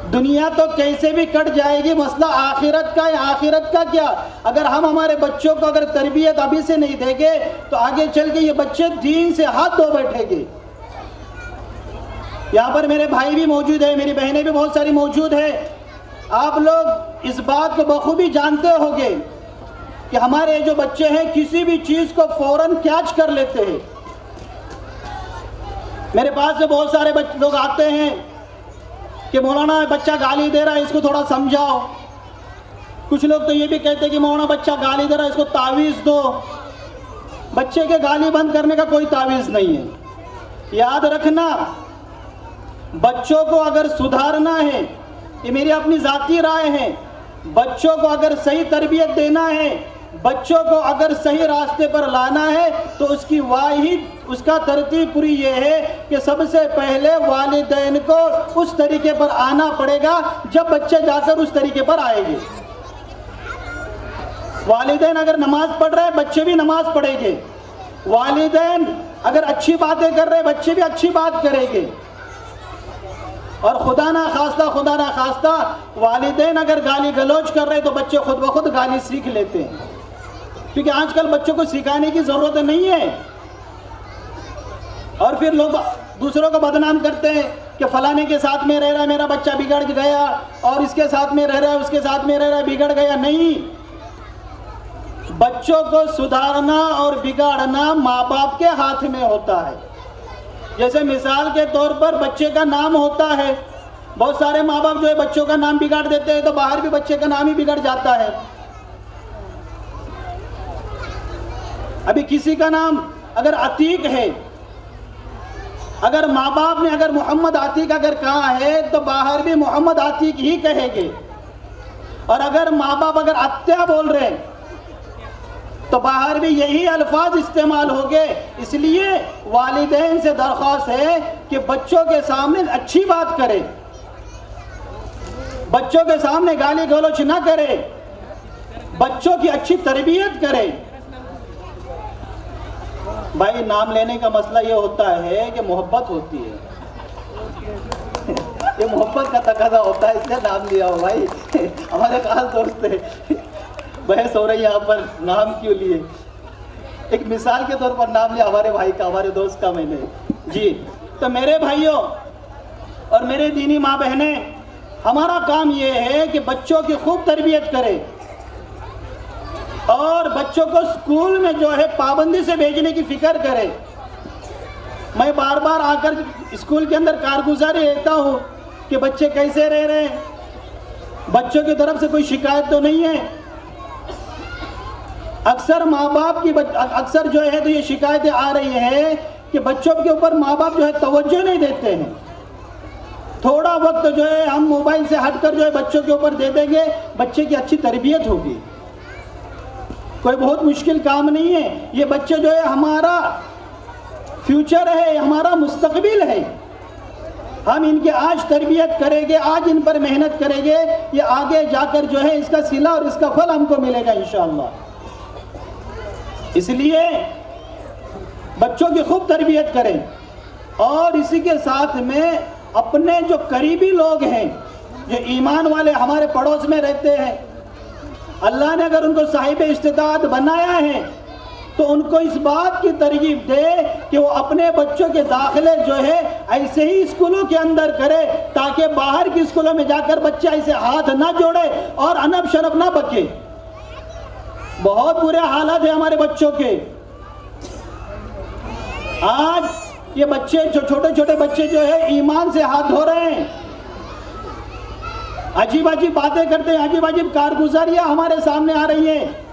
S6: दुनिया तो कैसे भी कट जाएगी, मसला आखिरत का है। आखिरत का क्या? अगर हम हमारे बच्चों को अगर तरबियत अभी से नहीं देंगे तो आगे चल के ये बच्चे दीन से हाथ धो बैठेंगे। यहाँ पर मेरे भाई भी मौजूद है, मेरी बहनें भी बहुत सारी मौजूद है। आप लोग इस बात को बखूबी जानते होंगे कि हमारे जो बच्चे हैं किसी भी चीज़ को फौरन कैच कर लेते हैं। मेरे पास से बहुत सारे लोग आते हैं कि मौलाना बच्चा गाली दे रहा है, इसको थोड़ा समझाओ। कुछ लोग तो ये भी कहते हैं कि मौलाना बच्चा गाली दे रहा है, इसको तावीज़ दो। बच्चे के गाली बंद करने का कोई तावीज़ नहीं है। याद रखना, बच्चों को अगर सुधारना है, ये मेरी अपनी ज़ाती राय है, बच्चों को अगर सही तरबियत देना है, बच्चों को अगर सही रास्ते पर लाना है तो उसकी वाहिद उसका तरतीब पूरी ये है कि सबसे पहले वालिदैन को उस तरीके पर आना पड़ेगा जब बच्चे जाकर उस तरीके पर आएंगे। वालिदैन अगर नमाज पढ़ रहे हैं, बच्चे भी नमाज पढ़ेंगे। वालिदैन अगर अच्छी बातें कर रहे हैं, बच्चे भी अच्छी बात करेंगे। और खुदा ना खास्ता वालिदैन अगर गाली गलौज कर रहे हैं तो बच्चे खुद ब खुद गाली सीख लेते हैं, क्योंकि आजकल बच्चों को सिखाने की ज़रूरत नहीं है। और फिर लोग दूसरों को बदनाम करते हैं कि फलाने के साथ में रह रहा है मेरा बच्चा बिगड़ गया, और इसके साथ में रह रहा है उसके साथ में रह रहा है बिगड़ गया। नहीं, बच्चों को सुधारना और बिगाड़ना माँ बाप के हाथ में होता है। जैसे मिसाल के तौर पर बच्चे का नाम होता है, बहुत सारे माँ बाप जो है बच्चों का नाम बिगाड़ देते हैं, तो बाहर भी बच्चे का नाम ही बिगड़ जाता है। अभी किसी का नाम अगर अतीक है, अगर माँ बाप ने अगर मोहम्मद आतिक अगर कहा है तो बाहर भी मोहम्मद आतिक ही कहेंगे। और अगर माँ बाप अगर अत्या बोल रहे हैं तो बाहर भी यही अल्फाज इस्तेमाल होंगे। इसलिए वालिदैन से दरख्वास्त है कि बच्चों के सामने अच्छी बात करें, बच्चों के सामने गाली गलौच ना करें, बच्चों की अच्छी तरबियत करें। भाई नाम लेने का मसला ये होता है कि मोहब्बत होती है, ये मोहब्बत का तकाजा होता है, इसलिए नाम लिया हो। भाई हमारे खास दोस्त है, बहस हो रही है यहाँ पर नाम क्यों लिए। एक मिसाल के तौर पर नाम लिया हमारे भाई का, हमारे दोस्त का मैंने जी। तो मेरे भाइयों और मेरे दीनी माँ बहनें,
S7: हमारा काम ये है कि बच्चों की खूब तरबियत करें और बच्चों को स्कूल में जो है पाबंदी से भेजने की फिक्र करें। मैं बार बार आकर स्कूल के अंदर कारगुजारी लेता हूँ कि बच्चे कैसे रह रहे हैं, बच्चों की तरफ से कोई शिकायत तो नहीं है। अक्सर माँ बाप की अक्सर जो है तो ये शिकायतें आ रही हैं कि बच्चों के ऊपर माँ बाप जो है तवज्जो नहीं देते हैं। थोड़ा वक्त जो है हम मोबाइल से हटकर जो है बच्चों के ऊपर दे देंगे, बच्चे की अच्छी तरबियत होगी। कोई बहुत मुश्किल काम नहीं है। ये बच्चे जो है हमारा फ्यूचर है, हमारा मुस्तकबिल है। हम इनके आज तरबियत करेंगे, आज इन पर मेहनत करेंगे, ये आगे जाकर जो है इसका सिला और इसका फल हमको मिलेगा इंशाअल्लाह। इसलिए बच्चों की खूब तरबियत करें और इसी के साथ में अपने जो करीबी लोग हैं, जो ईमान वाले हमारे पड़ोस में रहते हैं, अल्लाह ने अगर उनको साहिब इस्तिताअत बनाया है तो उनको इस बात की तरगीब दे कि वो अपने बच्चों के दाखिले जो है ऐसे ही स्कूलों के अंदर करे, ताकि बाहर की स्कूलों में जाकर बच्चे ऐसे हाथ ना जोड़े और अनब शनब ना बके। बहुत बुरे हालात है हमारे बच्चों के। आज ये बच्चे जो छोटे छोटे बच्चे जो है ईमान से हाथ धो रहे हैं, अजीब अजीब बातें करते हैं, अजीब अजीब कारगुजारियां हमारे सामने आ रही हैं।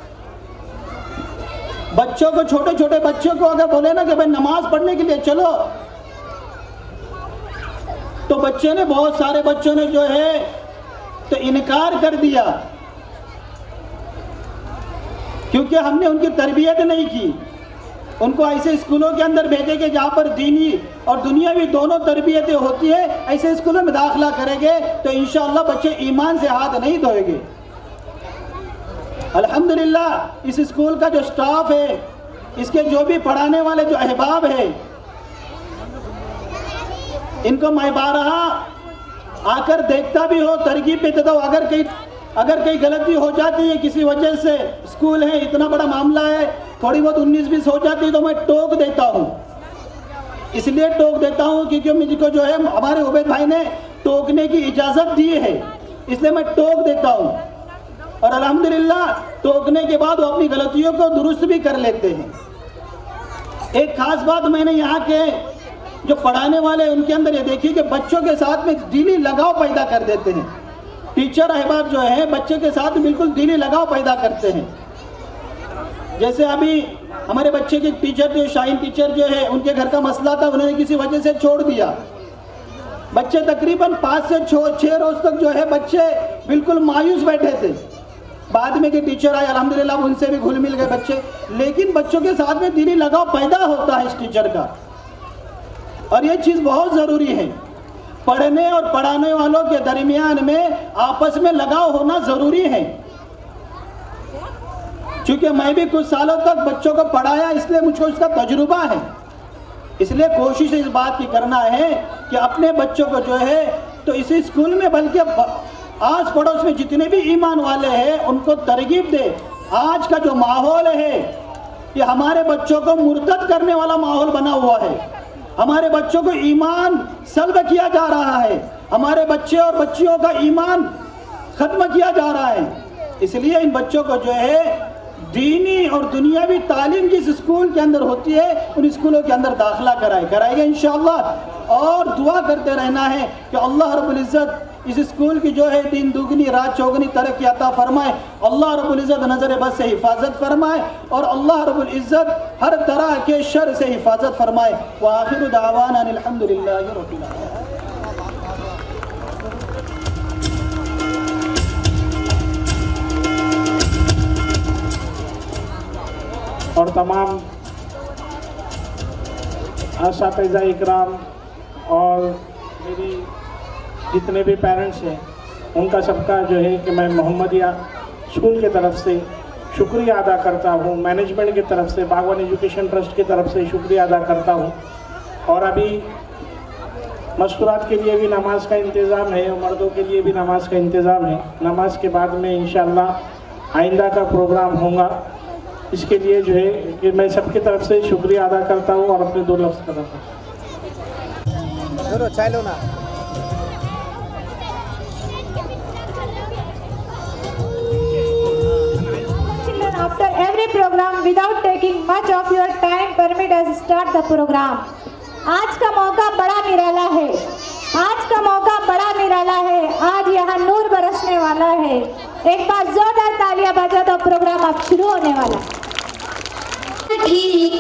S7: बच्चों को, छोटे छोटे बच्चों को अगर बोले ना कि भाई नमाज पढ़ने के लिए चलो, तो बच्चे ने, बहुत सारे बच्चों ने जो है तो इनकार कर दिया, क्योंकि हमने उनकी तरबियत नहीं की। उनको ऐसे स्कूलों के अंदर भेजेंगे जहाँ पर दीनी और दुनियावी दोनों तरबियतें होती है, ऐसे स्कूलों में दाखिला करेंगे तो इंशाअल्लाह बच्चे ईमान से हाथ नहीं धोएंगे। अल्हम्दुलिल्लाह इस स्कूल का जो स्टाफ है, इसके जो भी पढ़ाने वाले जो अहबाब है, इनको मैं बारहा आकर देखता भी हो, तरगीब भी देता हूँ। अगर कहीं गलती हो जाती है किसी वजह से, स्कूल है, इतना बड़ा मामला है, थोड़ी बहुत 19-20 हो जाती है तो मैं टोक देता हूँ। इसलिए टोक देता हूँ क्योंकि मुझको जो है हमारे उबैद भाई ने टोकने की इजाज़त दी है, इसलिए मैं टोक देता हूँ। और अल्हम्दुलिल्लाह टोकने के बाद वो अपनी गलतियों को दुरुस्त भी कर लेते हैं। एक खास बात मैंने यहाँ के जो पढ़ाने वाले उनके अंदर ये देखी कि बच्चों के साथ में दिली लगाव पैदा कर देते हैं। टीचर अहबाब जो है बच्चे के साथ बिल्कुल दिली लगाव पैदा करते हैं। जैसे अभी हमारे बच्चे के टीचर जो शाहीन टीचर जो है, उनके घर का मसला था, उन्होंने किसी वजह से छोड़ दिया। बच्चे तकरीबन 5 से 6 रोज तक जो है बच्चे बिल्कुल मायूस बैठे थे। बाद में के टीचर आए, अल्हम्दुलिल्लाह उनसे भी घुल मिल गए बच्चे, लेकिन बच्चों के साथ में दिली लगाव पैदा होता है इस टीचर का, और ये चीज़ बहुत ज़रूरी है। पढ़ने और पढ़ाने वालों के दरमियान में आपस में लगाव होना ज़रूरी है। चूँकि मैं भी कुछ सालों तक बच्चों को पढ़ाया, इसलिए मुझको उसका तजुर्बा है। इसलिए कोशिश इस बात की करना है कि अपने बच्चों को जो है तो इसी स्कूल में, बल्कि आस पड़ोस में जितने भी ईमान वाले हैं उनको तरगीब दे। आज का जो माहौल है ये हमारे बच्चों को मुर्तद करने वाला माहौल बना हुआ है। हमारे बच्चों को ईमान सल्ब किया जा रहा है, हमारे बच्चे और बच्चियों का ईमान खत्म किया जा रहा है। इसलिए इन बच्चों को जो है दीनी और दुनियावी तालीम जिस स्कूल के अंदर होती है उन स्कूलों के अंदर दाखिला कराएंगे इंशाअल्लाह। और दुआ करते रहना है कि अल्लाह रब्बुल इज़्ज़त इस स्कूल की जो है दिन दुगनी रात चौगनी तरक्की अता फरमाए, अल्लाह रब्बुल इज़्ज़त नज़र बद से हिफाजत फरमाए, और अल्लाह रब्बुल इज़्ज़त हर तरह के शर से हिफाजत फरमाए। व आखिरु दावाना अल्हम्दुलिल्लाहि रब्बिल आलमीन।
S8: और तमाम असातिज़ा इकराम और मेरी जितने भी पेरेंट्स हैं उनका सबका जो है कि मैं मोहम्मदिया स्कूल की तरफ से शुक्रिया अदा करता हूँ, मैनेजमेंट की तरफ से, बागवान एजुकेशन ट्रस्ट की तरफ से शुक्रिया अदा करता हूँ। और अभी मस्तूरात के लिए भी नमाज का इंतज़ाम है, मर्दों के लिए भी नमाज का इंतज़ाम है। नमाज के बाद में इंशाअल्लाह आइंदा का प्रोग्राम होगा। इसके लिए जो है कि मैं सबकी तरफ से शुक्रिया अदा करता हूँ और अपने 2 लफ्ज़ करता हूँ।
S9: lively program without taking much of your time, permit us start the program. आज का मौका बड़ा निराला है, आज का मौका बड़ा निराला है, आज यहाँ नूर बरसने वाला है। एक बार जोरदार तालियां बजा तो प्रोग्राम अब शुरू होने वाला है।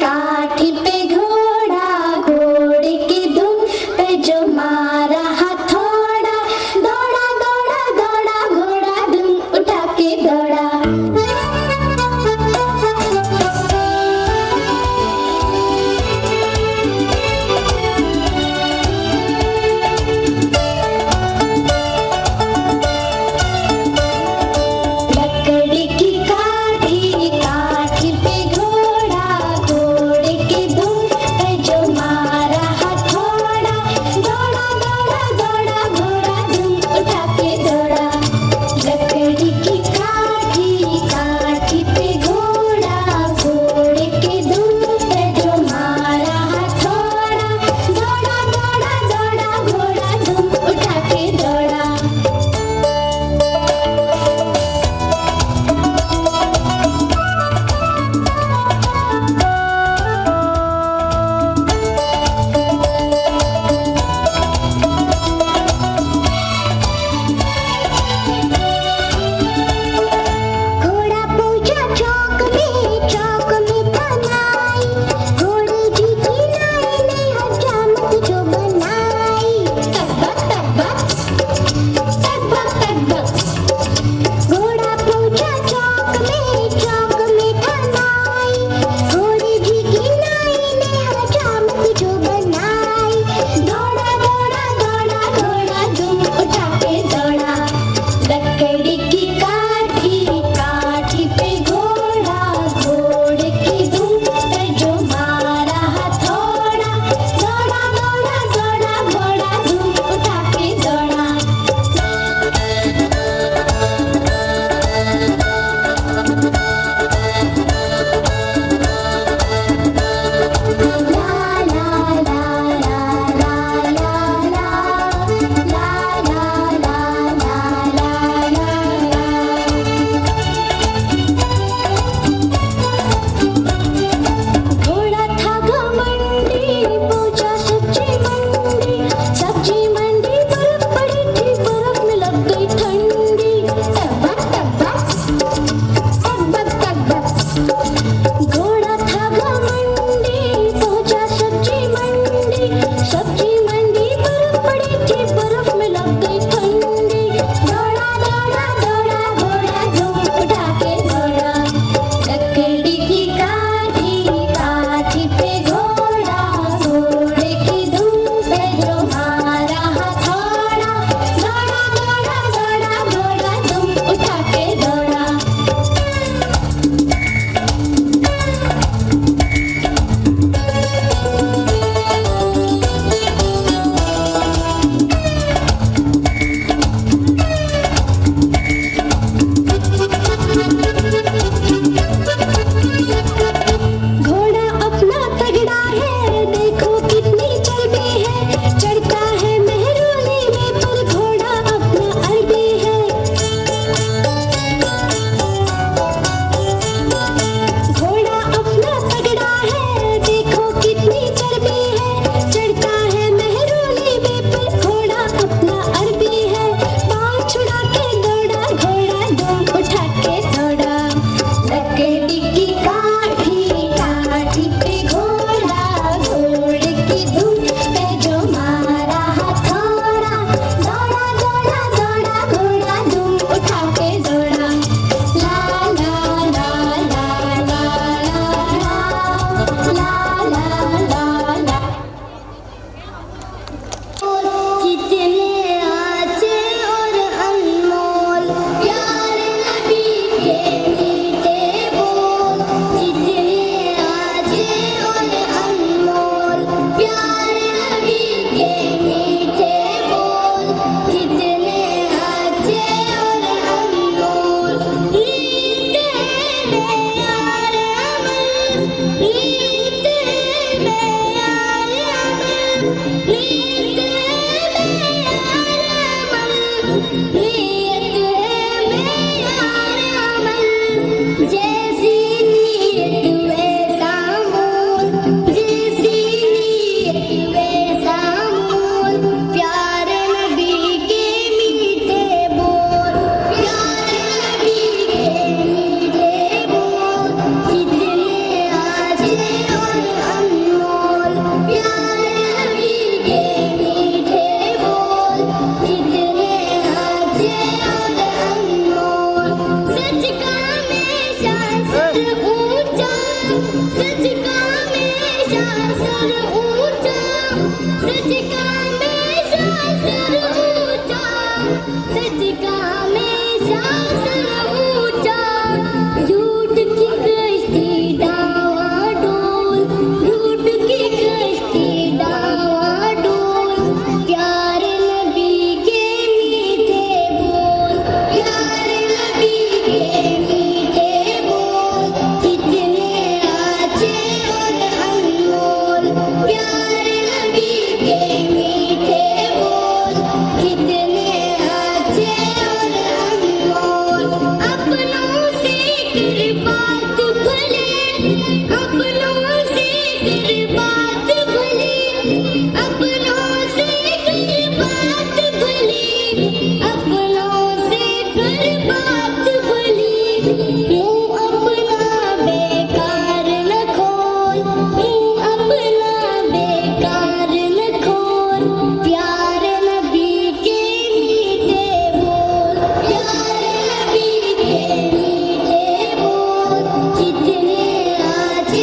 S2: काठी पे घोड़ा, घोड़े की धुन पे जो मारा हथौड़ा, दौड़ा दौड़ा दौड़ा घोड़ा धुन उठा के दौड़ा। लकड़ी की काठी, काठी पे घोड़ा, घोड़े की धुन कर बात भले, अपनों से कर बात भले, अपनों से कर बात भले, अपनों से कर बात भले। मुँह अपना बेकार न खोल, मुँह अपना बेकार न खोल, प्यार नबी के मीठे बोल, प्यार नबी के मीठे बोल, जितने आज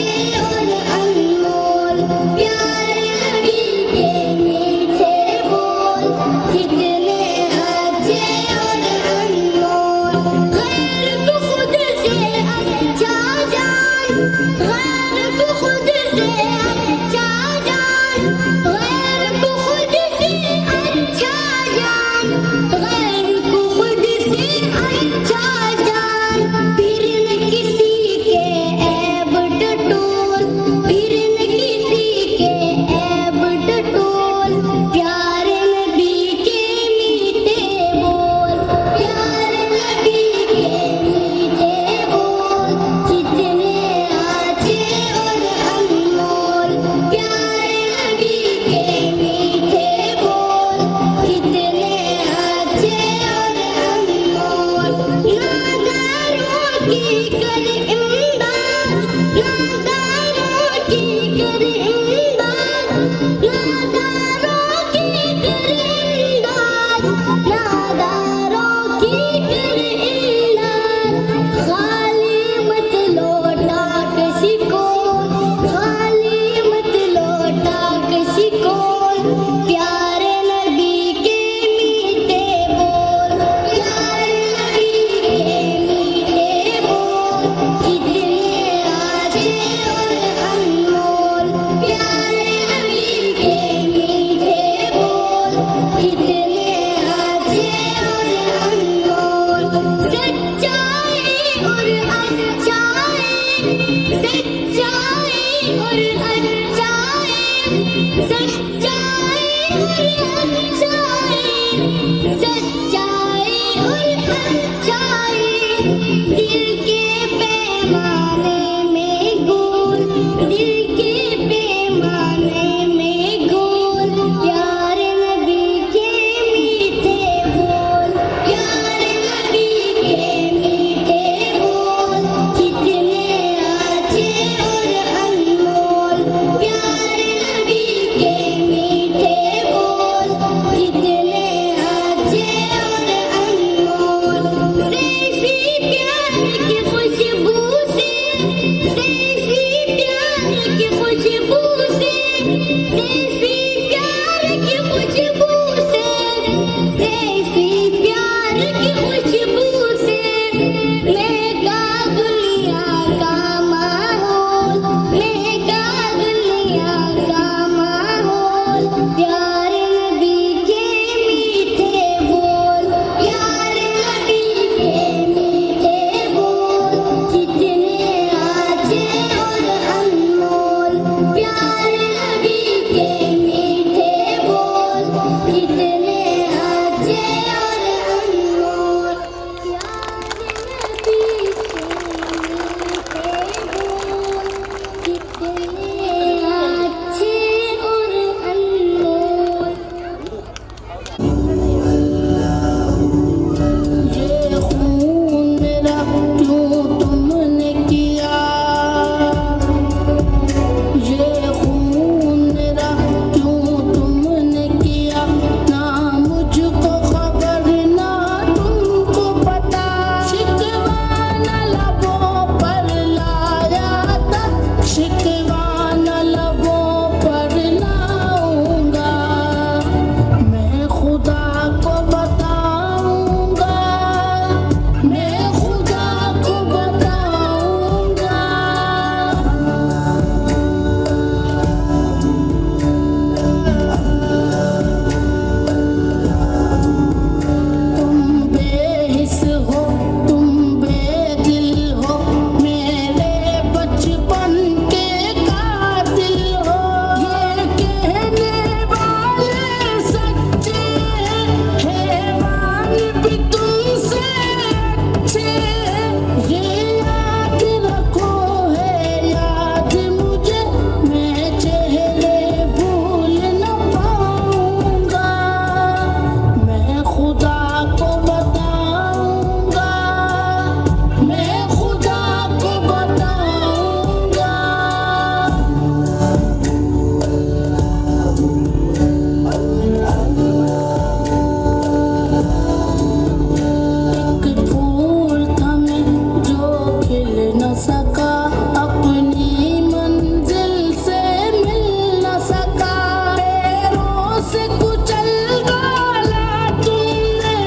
S10: सका, अपनी मंजिल से मिल न सका। पैरों से कुचल डाला तुमने,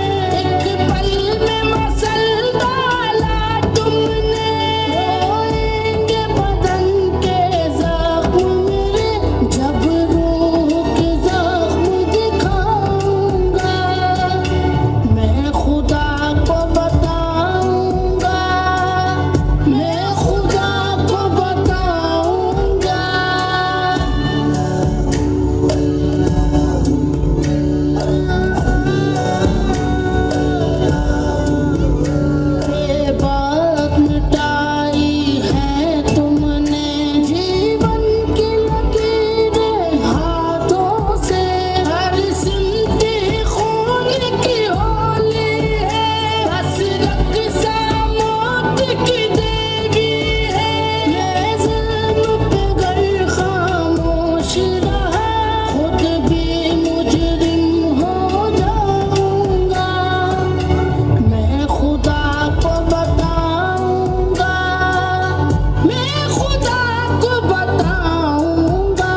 S10: एक पल में मसल डाला तुमने। रोएंगे बदन के जख्म मेरे, जब रूह के जख्म दिखाऊंगा। मैं खुदा को बताऊंगा, मैं खुदा को बताऊंगा। ये बात मिटाई है तुमने, जीवन की लकीरें हाथों से। हर सिमटे खून की होली है, बस रक्सा मौत की देवी है। मैं ज़ुल्म पे गर खामोश रहा, खुद भी मुजरिम हो जाऊंगा। मैं खुदा को बताऊंगा, मैं खुदा को बताऊंगा।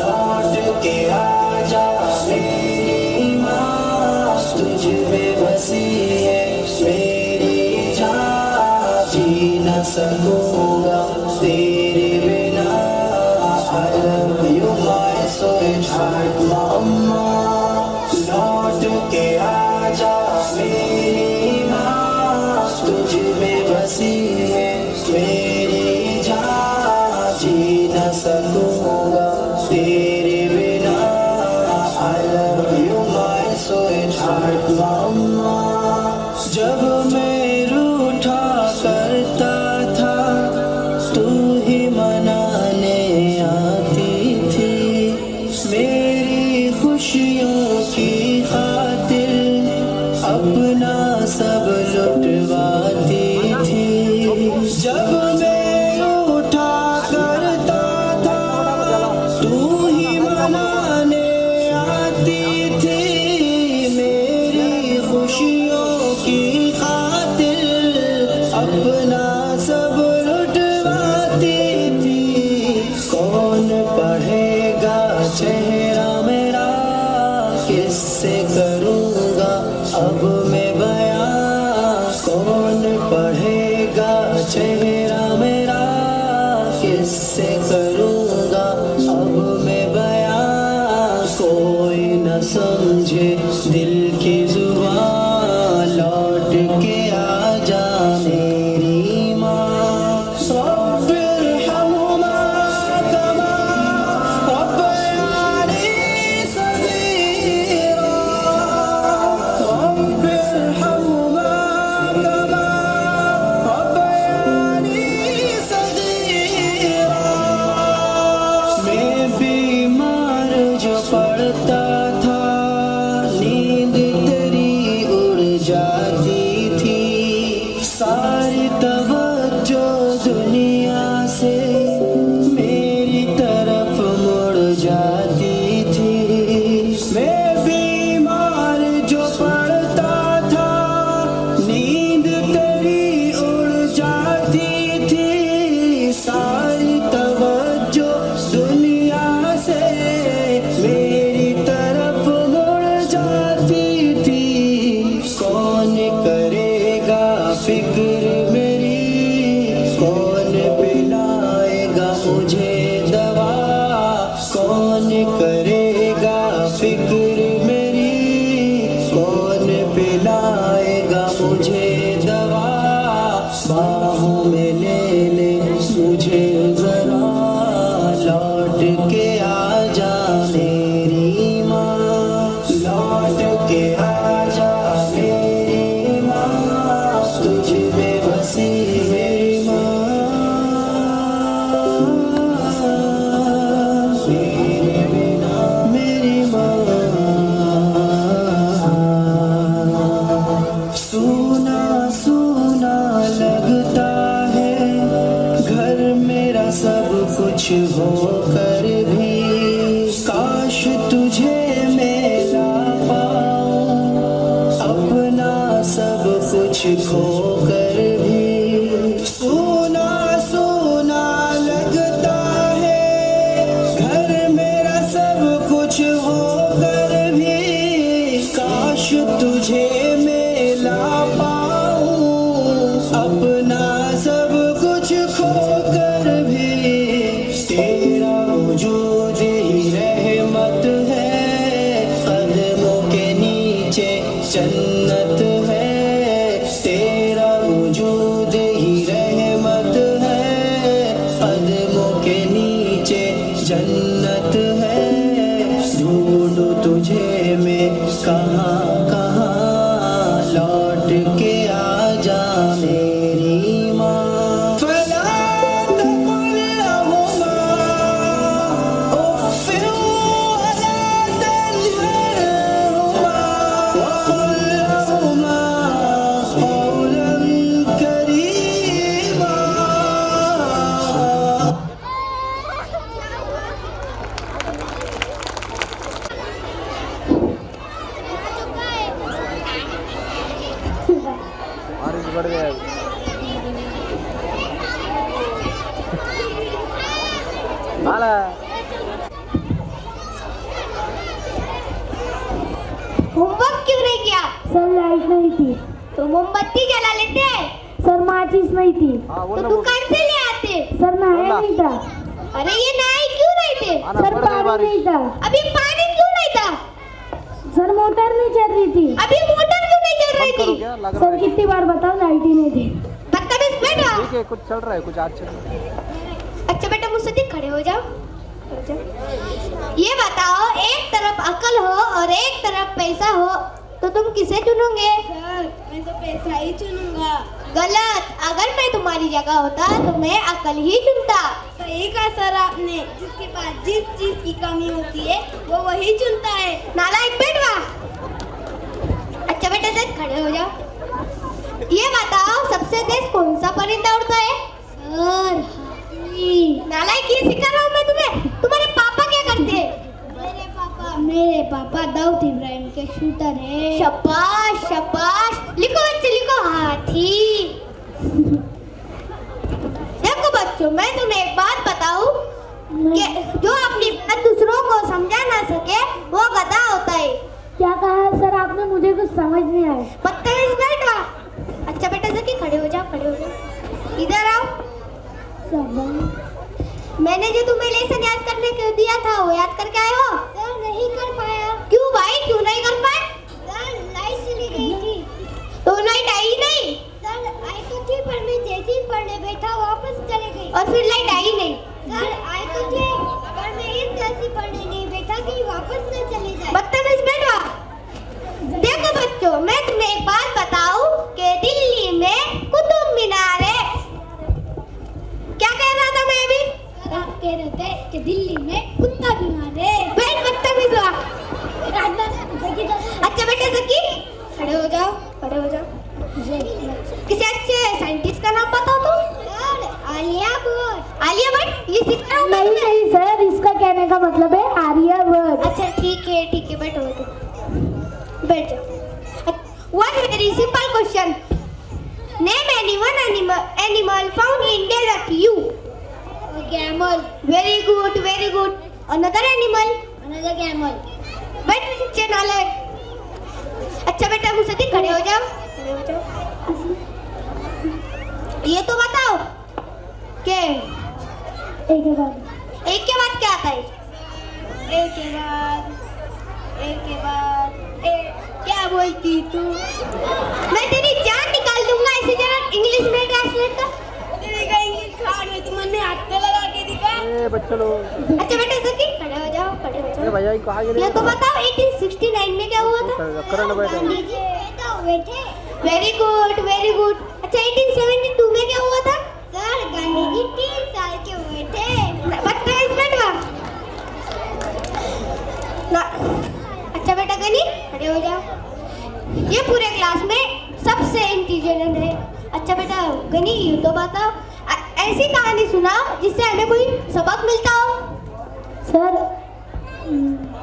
S11: लौट के आजा मेरी माँ, तुझ में बसी है मेरी जान। जी न सकूंगा तेरे बिना, I love you my sweetheart mama। लौट के आजा मेरी माँ, तुझ में बसी है मेरी जान। जी न सकूंगा तेरे बिना, I love you my sweetheart mama। जब मैं रूठा करता था, तू ही मनाने आती थी। मेरी खुशियों की खातिर अपना सब लुटवाती थी। जब मैं रूठा करता था, तू ही मनाने आती थी। मेरी खुशियों की खातिर अपना सब लुटवाती थी। कौन पढ़ेगा चेहरा मेरा, किससे करूँगा अब मैं बयां। कौन पढ़ेगा चेहरा मेरा, किससे करूँगा अब मैं बयां। कोई न समझे दिल की जुबान, लौट के आजा मेरी माँ। रब्बिरहमुमा कमा रब्बयानी सगीरा, रब्बिरहमुमा कमा रब्बयानी सगीरा। मैं बीमार जो पड़ता था, नींद तेरी उड़ जाती थी। सारी तवज्जो दुनिया से मेरी तरफ मुड़ जाती थी। मैं बीमार जो पड़ता था, नींद तेरी उड़ जाती थी। सारी तवज्जो दुनिया से मेरी तरफ मुड़ जाती थी। कौन करेगा फिक्र मेरी, कौन पिलाएगा मुझे दवा। कौन करेगा फिक्र मेरी, कौन पिलाएगा मुझे दवा। बाहों में ले ले मुझे जरा, लौट के आ जाने काश तुझे मिला पाऊं अपना सब कुछ खोकर भी। सोना सोना लगता है घर मेरा सब कुछ होकर भी। काश तुझे मिला पाऊं अपना सब कुछ खोकर भी। तेरा वजूद ही रहमत है कदमों के नीचे जन्नत है। तेरा वजूद ही रहमत है कदमों के नीचे जन्नत है। ढूंढूं तुझे मैं कहाँ कहाँ लौट के आ जा मेरी माँ। फला तकुल लहुमा उफ़्फ़िन वला तनहरहुमा वक़ुल लहुमा क़ौलन करीमा।
S3: होमवर्क क्यों नहीं किया?
S2: सर लाइट नहीं थी।
S3: तो मोमबत्ती जला लेते हैं।
S2: सर माचिस नहीं थी।
S3: तो दुकान से ले आते।
S2: सर नहाया नहीं था।
S3: अरे ये नहाए क्यों नहीं थे?
S2: सर पानी नहीं था।
S3: अभी पानी क्यों नहीं था?
S2: सर मोटर नहीं चल रही थी।
S3: अभी मोटर क्यों नहीं चल रही थी?
S2: सर कितनी बार बताओ लाइट ही नहीं थी।
S3: बदतमीज बेटा।
S12: कुछ चल रहा है, कुछ आज चल रहा है।
S3: अच्छा बेटा मुझसे ठीक खड़े हो जाओ। ये बताओ एक तरफ अकल हो और एक तरफ पैसा हो तो तुम किसे चुनोगे?
S2: सर मैं तो पैसा ही चुनूंगा।
S3: गलत। अगर मैं तुम्हारी जगह होता तो मैं अकल ही चुनता।
S2: सही कहा सर आपने। जिसके पास जिस चीज की कमी होती है वो वही चुनता है।
S3: नालायक बेटवा। अच्छा बेटा से खड़े हो जाओ। ये बताओ सबसे तेज कौन सा परिंदा उड़ता है?
S2: सर
S3: नालायक ये सिखा रहा हूँ मैं तुम्हें। तुम्हारे पापा क्या करते हैं?
S2: मेरे पापा दाऊद इब्राहिम के शूटर है।
S3: शाबाश शाबाश। लिखो बच्चे लिखो। हाथी। देखो बच्चों मैं तुम्हें एक बात बताऊं कि जो अपनी बात दूसरों को समझा ना सके वो गधा होता है।
S2: क्या कहा सर आपने? मुझे कुछ समझ नहीं आया।
S3: बदतमीज बेटा। अच्छा बेटा सकी खड़े हो जाओ खड़े हो जाओ। इधर आओ। मैंने जो तुम्हें लेसन याद करने को दिया था वो याद करके आए हो?
S2: सर नहीं कर पाया।
S3: क्यों भाई क्यों नहीं कर पाए?
S2: सर लाइट चली गई थी।
S3: तो लाइट आई नहीं?
S2: सर आई तो थी पर मैं जैसे ही पढ़ने बैठा वापस चली गई।
S3: और फिर लाइट आई नहीं?
S2: सर आई तो थी पर मैं इस जैसे पढ़ने नहीं बैठा कि वापस न चली जाए।
S3: बदतमीज बेटा। देखो बच्चों मैं तुम्हें एक बात बताऊं कि दिल्ली में कुतुब मीनार है। क्या कह रहा था मैं अभी?
S2: आप कह रहे थे कि दिल्ली में कुत्ता बीमार है।
S3: बैठ बदतमीज हुआ। अच्छा बेटा सकी खड़े हो जाओ खड़े हो जाओ। किसी अच्छे साइंटिस्ट का नाम बताओ तो?
S2: सर आलिया भट्ट।
S3: आलिया भट्ट ये सीख रहा हूँ मैं
S2: नहीं
S3: तुम्हें।
S2: नहीं सर इसका कहने का मतलब है आर्यभट्ट।
S3: अच्छा ठीक है बैठो बैठो बैठ जाओ। One very simple question. Name any one animal found in desert. You.
S2: Camel.
S3: Very good very good. Another animal.
S2: Another camel.
S3: बैठ नीचे नाले। अच्छा बेटा मुझसे ठीक खड़े हो जाओ खड़े हो जाओ। ये तो बताओ कि
S2: एक के बाद
S3: क्या आता है?
S2: एक के बाद क्या बोलती तू?
S3: मैं तेरी जान निकाल दूंगा। ऐसे जरा इंग्लिश में ट्रांसलेट कर।
S2: तेरे इंग्लिश खान में तुमने हाथ पे लगा के दिखा।
S12: बच्चे लोग
S3: अच्छा बेटा सकी खड़े हो जाओ खड़े हो जाओ।
S12: भैया कहा
S3: ये तो बताओ 1869 में क्या हुआ था?
S12: करण बैठे
S2: गांधी जी पैदा हुए थे।
S3: Very good very good. अच्छा 1872 में क्या हुआ था?
S2: सर गांधी जी 3 साल के हुए थे।
S3: बदतमीज बेटवा। अच्छा बेटा गनी खड़े हो जाओ। ये पूरे क्लास में सबसे इंटेलिजेंट है। अच्छा बेटा गनी ये तो बताओ ऐसी कहानी सुनाओ जिससे हमें कोई सबक मिलता हो।
S2: सर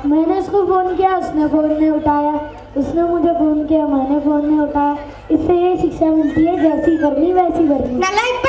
S2: मैंने उसको फ़ोन किया, उसने फ़ोन नहीं उठाया, उसने मुझे फ़ोन किया, मैंने फ़ोन नहीं उठाया। इससे ये शिक्षा मिलती है जैसी करनी वैसी भरनी।
S9: नालायक